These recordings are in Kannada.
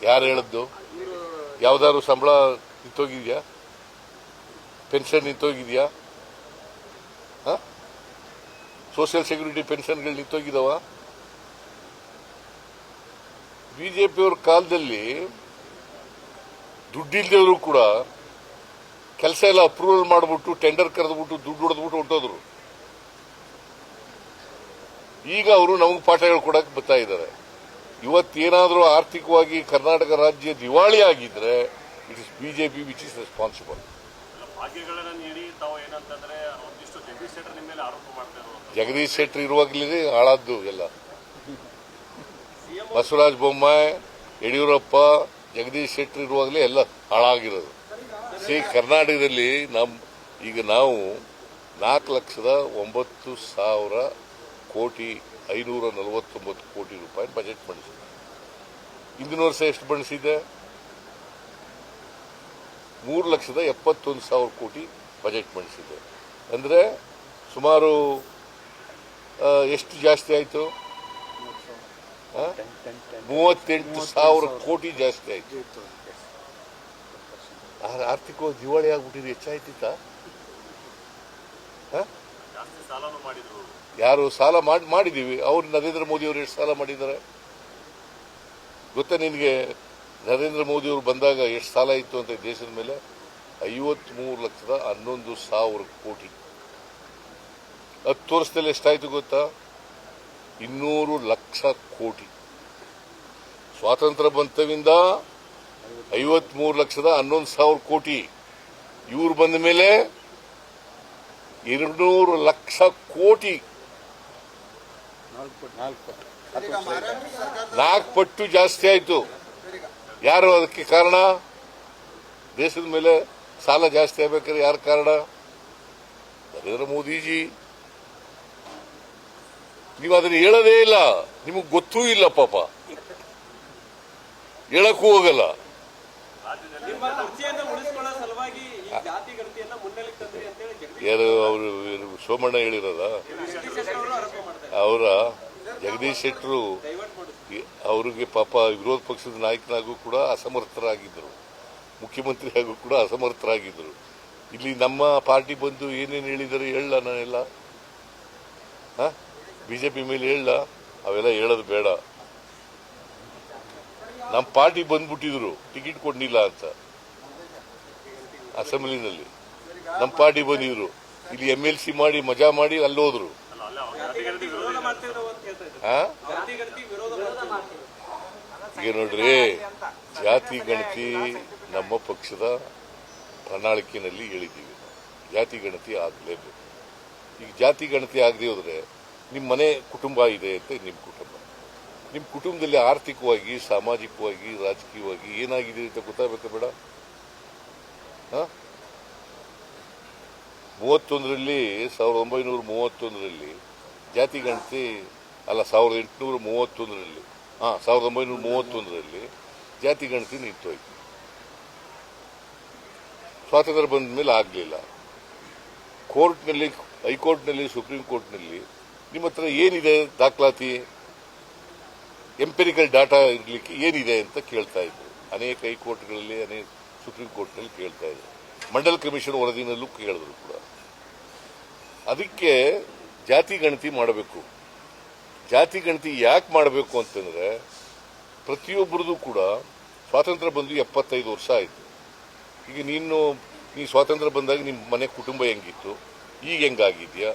ಯಾರು ಹೇಳಿದ್ದು? ಯಾವ್ದಾದ್ರು ಸಂಬಳ ನಿಂತೋಗಿದ್ಯಾ? ಪೆನ್ಷನ್ ನಿಂತೋಗಿದ್ಯಾ? ಸೋಷಿಯಲ್ ಸೆಕ್ಯೂರಿಟಿ ಪೆನ್ಷನ್ಗಳು ನಿಂತೋಗಿದಾವ? ಬಿಜೆಪಿಯವ್ರ ಕಾಲದಲ್ಲಿ ದುಡ್ಡಿಲ್ದವರು ಕೂಡ ಕೆಲಸ ಎಲ್ಲ ಅಪ್ರೂವಲ್ ಮಾಡಿಬಿಟ್ಟು ಟೆಂಡರ್ ಕರೆದ್ಬಿಟ್ಟು ದುಡ್ಡು ಹೊಡೆದ್ಬಿಟ್ಟು ಹೊಂಟೋದ್ರು. ಈಗ ಅವರು ನಮಗೆ ಪಾಠ ಹೇಳ್ಕೊಡಕ್ಕೆ ಬರ್ತಾ ಇದ್ದಾರೆ. ಇವತ್ತೇನಾದರೂ ಆರ್ಥಿಕವಾಗಿ ಕರ್ನಾಟಕ ರಾಜ್ಯ ದಿವಾಳಿ ಆಗಿದ್ರೆ it is BJP which is responsible. Jagadish Shettar ಇರುವಾಗಲೇ ಹಾಳಾದ್ದು ಎಲ್ಲ. ಬಸವರಾಜ ಬೊಮ್ಮಾಯಿ, ಯಡಿಯೂರಪ್ಪ, ಜಗದೀಶ್ ಶೆಟ್ಟರ್ ಇರುವಾಗಲೇ ಎಲ್ಲ ಹಾಳಾಗಿರೋದು. ಕರ್ನಾಟಕದಲ್ಲಿ ಈಗ ನಾವು 4,09,549 ಕೋಟಿ ರೂಪಾಯಿ ಬಜೆಟ್ ಮಂಡಿಸಿದೆ. ಹಿಂದಿನ ವರ್ಷ ಎಷ್ಟು ಮಂಡಿಸಿದೆ? 3,71,000 ಕೋಟಿ ಬಜೆಟ್ ಮಂಡಿಸಿದೆ. ಅಂದ್ರೆ ಸುಮಾರು ಎಷ್ಟು ಜಾಸ್ತಿ ಆಯಿತು? 38,000 ಕೋಟಿ ಜಾಸ್ತಿ ಆಯಿತು. ಆರ್ಥಿಕವಾಗಿ ದಿವಾಳಿ ಆಗ್ಬಿಟ್ಟಿದ್ರೆ ಹೆಚ್ಚಾಯ್ತಿತ್ತ? ಯಾರು ಸಾಲ ಮಾಡಿದೀವಿ? ಅವ್ರು ನರೇಂದ್ರ ಮೋದಿ ಅವರು ಎಷ್ಟು ಸಾಲ ಮಾಡಿದ್ದಾರೆ ಗೊತ್ತಾ ನಿನಗೆ? ನರೇಂದ್ರ ಮೋದಿ ಅವರು ಬಂದಾಗ ಎಷ್ಟು ಸಾಲ ಇತ್ತು ಅಂತ ದೇಶದ ಮೇಲೆ? 53,11,000 ಕೋಟಿ. 10 ವರ್ಷದಲ್ಲಿ ಎಷ್ಟಾಯ್ತು ಗೊತ್ತಾ? 200 ಲಕ್ಷ ಕೋಟಿ. ಸ್ವಾತಂತ್ರ್ಯ ಬಂತವಿಂದ 53,11,000 ಕೋಟಿ. ಇವ್ರು ಬಂದ ಮೇಲೆ 200 ಲಕ್ಷ ಕೋಟಿ, 4 ಪಟ್ಟು ಜಾಸ್ತಿ ಆಯ್ತು. ಯಾರು ಅದಕ್ಕೆ ಕಾರಣ? ದೇಶದ ಮೇಲೆ ಸಾಲ ಜಾಸ್ತಿ ಆಗ್ಬೇಕಾದ್ರೆ ಯಾರು ಕಾರಣ? ನರೇಂದ್ರ ಮೋದಿಜಿ. ನೀವು ಅದನ್ನು ಹೇಳೋದೇ ಇಲ್ಲ, ನಿಮಗೆ ಗೊತ್ತೂ ಇಲ್ಲ ಪಾಪ, ಹೇಳಕ್ಕೂ ಹೋಗಲ್ಲ. ಯಾರು ಅವರು ಸೋಮಣ್ಣ ಹೇಳಿರೋದ? ಅವರ ಜಗದೀಶ್ ಶೆಟ್ಟರು ಅವರಿಗೆ ಪಾಪ ವಿರೋಧ ಪಕ್ಷದ ನಾಯಕನಾಗೂ ಕೂಡ ಅಸಮರ್ಥರಾಗಿದ್ದರು, ಮುಖ್ಯಮಂತ್ರಿ ಹಾಗೂ ಕೂಡ ಅಸಮರ್ಥರಾಗಿದ್ದರು. ಇಲ್ಲಿ ನಮ್ಮ ಪಾರ್ಟಿ ಬಂದು ಏನೇನು ಹೇಳಿದರೆ ಹೇಳ, ನಾನೆಲ್ಲ ಬಿಜೆಪಿ ಮೇಲೆ ಹೇಳ, ಅವೆಲ್ಲ ಹೇಳೋದು ಬೇಡ. ನಮ್ಮ ಪಾರ್ಟಿ ಬಂದ್ಬಿಟ್ಟಿದ್ರು ಟಿಕೆಟ್ ಕೊಡ್ಲಿಲ್ಲ ಅಂತ ಅಸೆಂಬ್ಲಿನಲ್ಲಿ. ನಮ್ಮ ಪಾರ್ಟಿ ಬಂದಿದ್ರು, ಇಲ್ಲಿ MLC ಮಾಡಿ ಮಜಾ ಮಾಡಿ ಅಲ್ಲೋದ್ರು. ಈಗ ನೋಡ್ರಿ, ಜಾತಿ ಗಣತಿ ನಮ್ಮ ಪಕ್ಷದ ಪ್ರಣಾಳಿಕೆಯಲ್ಲಿ ಹೇಳಿದ್ದೀವಿ, ಜಾತಿ ಗಣತಿ ಆಗಲೇಬೇಕು. ಈಗ ಜಾತಿ ಗಣತಿ ಆಗದೆ ಹೋದ್ರೆ ನಿಮ್ಮ ಮನೆ ಕುಟುಂಬ ಇದೆ ಅಂತ ನಿಮ್ಮ ಕುಟುಂಬದಲ್ಲಿ ಆರ್ಥಿಕವಾಗಿ, ಸಾಮಾಜಿಕವಾಗಿ, ರಾಜಕೀಯವಾಗಿ ಏನಾಗಿದೆ ಅಂತ ಗೊತ್ತಾಗಬೇಕು ಬೇಡ? 1931ರಲ್ಲಿ ಜಾತಿ ಗಣತಿ ಅಲ್ಲ, 1931ರಲ್ಲಿ ಜಾತಿ ಗಣತಿ ನಿಂತೋಯ್ತು. ಸ್ವಾತಂತ್ರ್ಯ ಬಂದ ಮೇಲೆ ಆಗಲಿಲ್ಲ. ಕೋರ್ಟ್ನಲ್ಲಿ, ಹೈಕೋರ್ಟ್ನಲ್ಲಿ, ಸುಪ್ರೀಂ ಕೋರ್ಟ್ನಲ್ಲಿ ನಿಮ್ಮ ಹತ್ರ ಏನಿದೆ ದಾಖಲಾತಿ, ಎಂಪೆರಿಕಲ್ ಡಾಟಾ ಇರಲಿಕ್ಕೆ ಏನಿದೆ ಅಂತ ಕೇಳ್ತಾ ಇದ್ರು. ಅನೇಕ ಹೈಕೋರ್ಟ್ಗಳಲ್ಲಿ, ಅನೇಕ ಸುಪ್ರೀಂ ಕೋರ್ಟ್ನಲ್ಲಿ ಕೇಳ್ತಾ ಇದ್ರು. ಮಂಡಲ್ ಕಮಿಷನ್ ವರದಿನಲ್ಲೂ ಕೇಳಿದ್ರು ಕೂಡ. ಅದಕ್ಕೆ ಜಾತಿ ಗಣತಿ ಮಾಡಬೇಕು. ಜಾತಿ ಗಣತಿ ಯಾಕೆ ಮಾಡಬೇಕು ಅಂತಂದ್ರೆ, ಪ್ರತಿಯೊಬ್ಬರದು ಕೂಡ ಸ್ವಾತಂತ್ರ್ಯ ಬಂದು 75 ವರ್ಷ ಆಯಿತು. ಈಗ ನೀ ಸ್ವಾತಂತ್ರ್ಯ ಬಂದಾಗ ನಿಮ್ಮ ಮನೆ ಕುಟುಂಬ ಹೆಂಗಿತ್ತು, ಈಗ ಹೆಂಗಾಗಿದ್ಯಾ,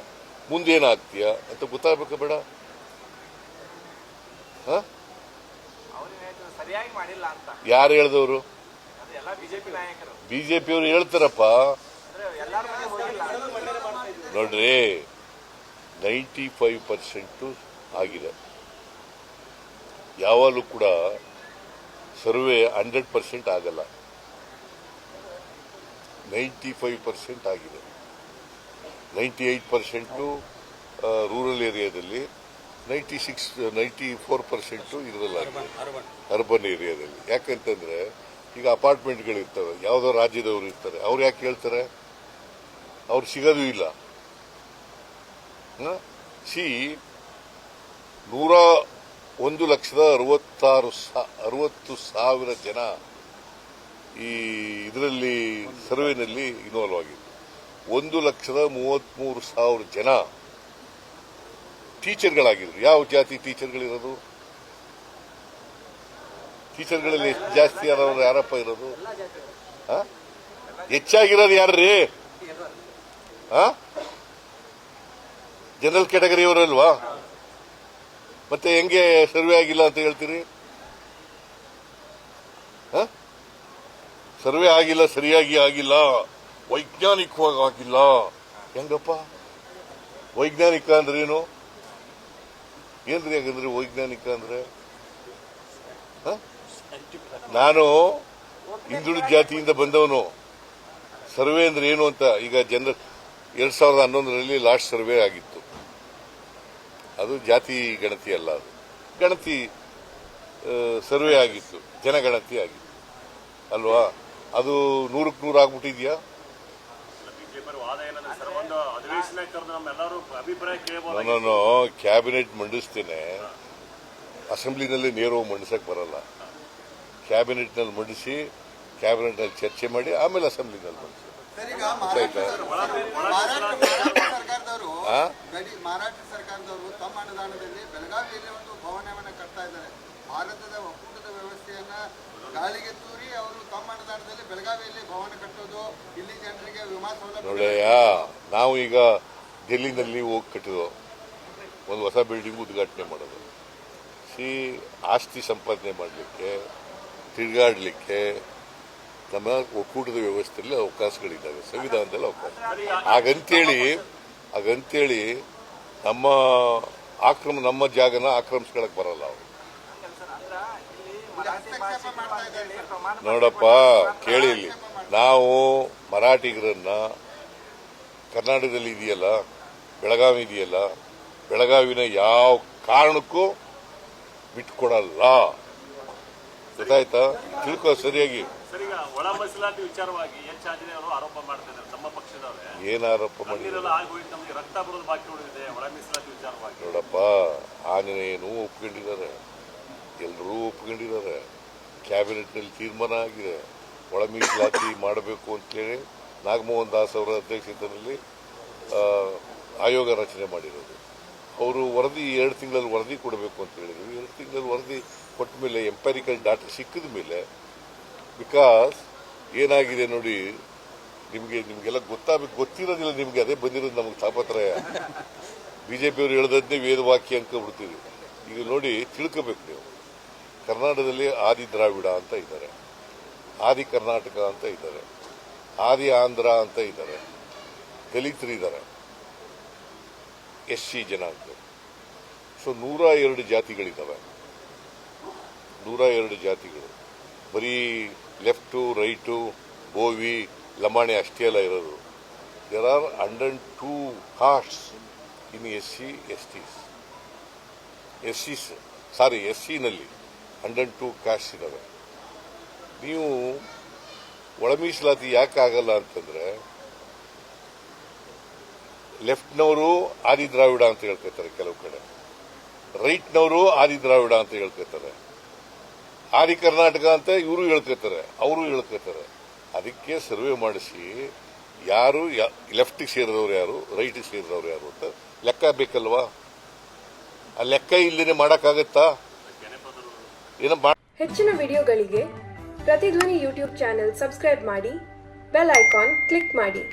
ಮುಂದೇನಾಗ್ತೀಯಾ ಅಂತ ಗೊತ್ತಾಗಬೇಕು ಬೇಡ? ಯಾರು ಹೇಳಿದವರು? ಬಿಜೆಪಿಯವರು ಹೇಳ್ತಾರಪ್ಪ. ನೋಡ್ರಿ, 95% ಆಗಿದೆ. ಯಾವಾಗಲೂ ಕೂಡ ಸರ್ವೆ 100% ಆಗಲ್ಲ. 95% ಆಗಿದೆ. 98% ರೂರಲ್ ಏರಿಯಾದಲ್ಲಿ, 94% ಇದರಲ್ಲ ಅರ್ಬನ್ ಏರಿಯಾದಲ್ಲಿ. ಯಾಕಂತಂದ್ರೆ ಈಗ ಅಪಾರ್ಟ್ಮೆಂಟ್ಗಳಿರ್ತವೆ, ಯಾವುದೋ ರಾಜ್ಯದವರು ಇರ್ತಾರೆ, ಅವ್ರು ಯಾಕೆ ಹೇಳ್ತಾರೆ? ಅವ್ರು ಸಿಗೋದು ಇಲ್ಲ. 100 1,60,000 ಜನ ಈ ಇದರಲ್ಲಿ ಸರ್ವೆನಲ್ಲಿ ಇನ್ವಾಲ್ವ್ ಆಗಿದ್ರು. 1,33,000 ಜನ ಟೀಚರ್ಗಳಾಗಿದ್ರು. ಯಾವ ಜಾತಿ ಟೀಚರ್ಗಳಿರೋದು? ಟೀಚರ್ಗಳಲ್ಲಿ ಎಷ್ಟು ಜಾಸ್ತಿ ಯಾರಪ್ಪ ಇರೋದು? ಹೆಚ್ಚಾಗಿರೋದು ಯಾರ್ರೀ? ಜನರಲ್ ಕ್ಯಾಟಗರಿಯವರಲ್ವಾ? ಮತ್ತೆ ಹೆಂಗೆ ಸರ್ವೆ ಆಗಿಲ್ಲ ಅಂತ ಹೇಳ್ತೀರಿ? ಸರ್ವೆ ಆಗಿಲ್ಲ, ಸರಿಯಾಗಿ ಆಗಿಲ್ಲ, ವೈಜ್ಞಾನಿಕವಾಗಿ ಆಗಿಲ್ಲ. ಹೆಂಗಪ್ಪ ವೈಜ್ಞಾನಿಕ ಅಂದ್ರೆ ಏನು? ಏನ್ರಿ ಹಾಗಂದ್ರೆ ವೈಜ್ಞಾನಿಕ ಅಂದ್ರೆ? ನಾನು ಹಿಂದುಳಿದ ಜಾತಿಯಿಂದ ಬಂದವನು. ಸರ್ವೆ ಅಂದ್ರೆ ಏನು ಅಂತ ಈಗ 2011ರಲ್ಲಿ ಲಾಸ್ಟ್ ಸರ್ವೆ ಆಗಿತ್ತು. ಅದು ಜಾತಿ ಗಣತಿ ಅಲ್ಲ, ಅದು ಗಣತಿ ಸರ್ವೆ ಆಗಿತ್ತು, ಜನಗಣತಿ ಆಗಿತ್ತು ಅಲ್ವಾ? ಅದು 100ಕ್ಕೆ 100 ಆಗ್ಬಿಟ್ಟಿದ್ಯಾ? ನಾನು ಕ್ಯಾಬಿನೆಟ್ ಮಂಡಿಸ್ತೇನೆ, ಅಸೆಂಬ್ಲಿನಲ್ಲಿ ನೇರವಾಗಿ ಮಂಡಿಸಕ್ ಬರಲ್ಲ. ಕ್ಯಾಬಿನೆಟ್ ನಲ್ಲಿ ಮಂಡಿಸಿ, ಕ್ಯಾಬಿನೆಟ್ ನಲ್ಲಿ ಚರ್ಚೆ ಮಾಡಿ ಆಮೇಲೆ ಅಸೆಂಬ್ಲಿನಲ್ಲಿ ಮಂಡಿಸಿ. ಮಹಾರಾಷ್ಟ್ರ ಸರ್ಕಾರದವರು ತಮ್ಮ ಅನುದಾನದಲ್ಲಿ ಬೆಳಗಾವಿಯಲ್ಲಿ ಒಂದು ಭವನವನ್ನು ಕಟ್ತಾ ಇದ್ದಾರೆ. ಭಾರತದ ಒಕ್ಕೂಟದ ವ್ಯವಸ್ಥೆಯನ್ನ ಗಾಳಿಗೆ ತೂರಿ ಅವರು ತಮ್ಮ ಅನುದಾನದಲ್ಲಿ ಬೆಳಗಾವಿಯಲ್ಲಿ ಭವನ ಕಟ್ಟೋದು, ಇಲ್ಲಿ ಜನರಿಗೆ ವಿಮಾ ಸೌಲಭ್ಯ. ನೋಡಯ್ಯ, ನಾವು ಈಗ ಡೆಲ್ಲಿನಲ್ಲಿ ಹೋಗಿ ಕಟ್ಟಿದೋ ಒಂದು ಹೊಸ ಬಿಲ್ಡಿಂಗ್ ಉದ್ಘಾಟನೆ ಮಾಡೋದು. ಆಸ್ತಿ ಸಂಪಾದನೆ ಮಾಡಲಿಕ್ಕೆ, ತಿರುಗಾಡಲಿಕ್ಕೆ ನಮ್ಮ ಒಕ್ಕೂಟದ ವ್ಯವಸ್ಥೆಯಲ್ಲಿ ಅವಕಾಶಗಳಿದ್ದಾವೆ, ಸಂವಿಧಾನದಲ್ಲಿ ಅವಕಾಶ. ಹಾಗಂತೇಳಿ ನಮ್ಮ ಜಾಗನ ಆಕ್ರಮಿಸ್ಕೊಳಕ್ ಬರಲ್ಲ ಅವರು. ನೋಡಪ್ಪ, ಕೇಳಿ ಇಲ್ಲಿ, ನಾವು ಮರಾಠಿಗರನ್ನ ಕರ್ನಾಟಕದಲ್ಲಿ ಇದೆಯಲ್ಲ, ಬೆಳಗಾವಿ ಇದೆಯಲ್ಲ, ಬೆಳಗಾವಿನ ಯಾವ ಕಾರಣಕ್ಕೂ ಬಿಟ್ಕೊಡಲ್ಲ. ಗೊತ್ತಾಯ್ತಾ? ತಿಳ್ಕೊ ಸರಿಯಾಗಿ. ಒಳ ಮೀಸಲಾತಿ ವಿಚಾರವಾಗಿ ಎಚ್ ಆಂಜನೇಯ ಅವರು ಆರೋಪ ಮಾಡ್ತಿದ್ದಾರೆ, ತಮ್ಮ ಪಕ್ಷದವರೇ. ಏನ್ ಆರೋಪ ಮಾಡಿದ್ದಾರೆ? ನಮಗೆ ರಕ್ತ ಬರೋದು ಬಾಕಿ ಉಳಿದಿದೆ ಒಳ ಮೀಸಲಾತಿ ವಿಚಾರವಾಗಿ. ನೋಡಪ್ಪ, ಆಂಜನೇಯನು ಒಪ್ಕೊಂಡಿದ್ದಾರೆ, ಎಲ್ಲರೂ ಒಪ್ಕೊಂಡಿದ್ದಾರೆ. ಕ್ಯಾಬಿನೆಟ್ನಲ್ಲಿ ತೀರ್ಮಾನ ಆಗಿದೆ, ಒಳ ಮೀಸಲಾತಿ ಮಾಡಬೇಕು ಅಂತೇಳಿ ನಾಗಮೋಹನ್ ದಾಸ್ ಅವರ ಅಧ್ಯಕ್ಷತೆಯಲ್ಲಿ ಆಯೋಗ ರಚನೆ ಮಾಡಿರೋದು. ಅವರು ವರದಿ 2 ತಿಂಗಳಲ್ಲಿ ವರದಿ ಕೊಡಬೇಕು ಅಂತ ಹೇಳಿದ್ರು. 2 ತಿಂಗಳಲ್ಲಿ ವರದಿ ಕೊಟ್ಟ ಮೇಲೆ, ಎಂಪೈರಿಕಲ್ ಡಾಟಾ ಸಿಕ್ಕಿದ ಮೇಲೆ, ಬಿಕಾಸ್ ಏನಾಗಿದೆ ನೋಡಿ, ನಿಮಗೆಲ್ಲ ಗೊತ್ತಿರೋದಿಲ್ಲ. ನಿಮ್ಗೆ ಅದೇ ಬಂದಿರೋದು, ನಮಗೆ ತಾಪತ್ರಯ. ಬಿಜೆಪಿಯವರು ಹೇಳದನ್ನೇ ವೇದವಾಕ್ಯ ಅನ್ಕೊಂಡ್ಬಿಡ್ತೀವಿ. ಈಗ ನೋಡಿ, ತಿಳ್ಕೋಬೇಕು ನೀವು. ಕರ್ನಾಟಕದಲ್ಲಿ ಆದಿ ದ್ರಾವಿಡ ಅಂತ ಇದ್ದಾರೆ, ಆದಿ ಕರ್ನಾಟಕ ಅಂತ ಇದ್ದಾರೆ, ಆದಿ ಆಂಧ್ರ ಅಂತ ಇದ್ದಾರೆ, ದಲಿತರಿದ್ದಾರೆ, SC ಜನಾಂಗ. ಸೊ 102 ಜಾತಿಗಳಿದ್ದಾವೆ. 102 ಜಾತಿಗಳು. ಬರೀ ಲೆಫ್ಟು, ರೈಟು, ಬೋವಿ, ಲಮಾಣಿ ಅಷ್ಟೇ ಅಲ್ಲ ಇರೋದು. There are 102 castes in SC ನಲ್ಲಿ 102 ಕಾಸ್ಟ್ ಇದಾವೆ. ನೀವು ಒಳ ಮೀಸಲಾತಿ ಯಾಕೆ ಆಗಲ್ಲ ಅಂತಂದ್ರೆ, ಲೆಫ್ಟ್ನವರು ಆದಿ ದ್ರಾವಿಡ ಅಂತ ಹೇಳ್ಕೊತಾರೆ, ಕೆಲವು ಕಡೆ ರೈಟ್ನವರು ಆದಿ ದ್ರಾವಿಡ ಅಂತ ಹೇಳ್ಕೊತಾರೆ, ಆದಿ ಕರ್ನಾಟಕ ಅಂತ ಇವರು ಹೇಳ್ಕೊತಾರೆ, ಅವರು ಹೇಳ್ಕೊತಾರೆ. ಅದಕ್ಕೆ ಸರ್ವೆ ಮಾಡಿಸಿ ಯಾರು ಲೆಫ್ಟಿಗೆ ಸೇರಿದವರು ಯಾರು, ರೈಟಿಗೆ ಸೇರಿದವರು ಯಾರು ಅಂತ ಲೆಕ್ಕ ಬೇಕಲ್ವಾ? ಆ ಲೆಕ್ಕ ಇಲ್ಲದೆ ಮಾಡಕ್ಕಾಗತ್ತಾ? ಹೆಚ್ಚಿನ ವಿಡಿಯೋಗಳಿಗೆ ಪ್ರತಿಧ್ವನಿ ಯೂಟ್ಯೂಬ್ ಚಾನೆಲ್ ಸಬ್ಸ್ಕ್ರೈಬ್ ಮಾಡಿ, ಬೆಲ್ ಐಕಾನ್ ಕ್ಲಿಕ್ ಮಾಡಿ.